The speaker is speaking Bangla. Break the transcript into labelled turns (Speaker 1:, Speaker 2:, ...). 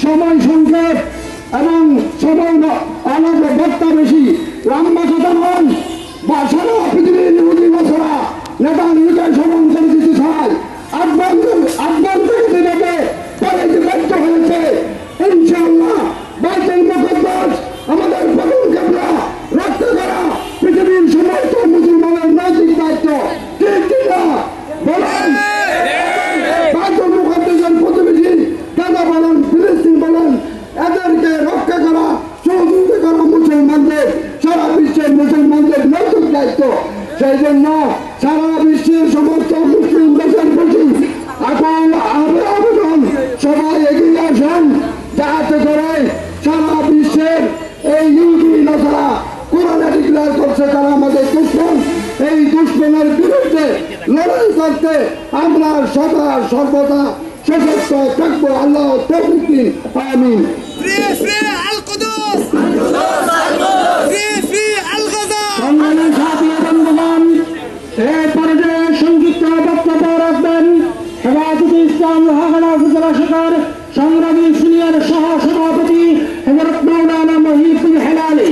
Speaker 1: সময় সংক্ষেপ এবং সময় অনেক বক্তা বেশি, লম্বা কথা নন বা সারা পৃথিবীর ইহুদি বছরা নেতা নিজেকে স্মরণ করে দিতে চায়। আফগান থেকে দিনে পরে যে ব্যর্থ হয়েছে, ইনশাআল্লাহ বাইতুল মুকাদ্দাস আমাদের প্রথম কেবলা রক্ষা করা পৃথিবীর সমস্ত মুসলমানের নৈতিক দায়িত্ব। ঠিক কিনা বলেন? বাইতুল মুকাদ্দাসের প্রতিবেশী গাজা বলেন, ফিলিস্তিন বলেন, এদেরকে রক্ষা করা, সহযোগিতা করা মুসলমানদের, সারা বিশ্বের মুসলমানদের নৈতিক দায়িত্ব। সেই জন্য সারা বিশ্বের সমস্ত মুসলিম দেশের প্রতি এখন আবেদন, সবাই এগিয়ে আসেন, যাতে করে সারা বিশ্বের এই ইহুদি নাসারা কোরআনে ডিক্লেয়ার করছে তারা আমাদের দুশ্মন, এই দুশ্মনের বিরুদ্ধে লড়াই করতে আমরা সদা সর্বদা সশস্ত্র থাকবো। আল্লাহ তৌফিক দিন, আমিন। সংগ্রামী সাথী বন্ধুগণ, এর পর্যায়ে সংযুক্ত বক্তব্য রাখবেন হেফাজতে ইসলাম লোহাগাড়া উপজেলা শাখার সংগ্রামী সিনিয়র সহ সভাপতি হযরত মাওলানা মহিউদ্দিন হেলালি।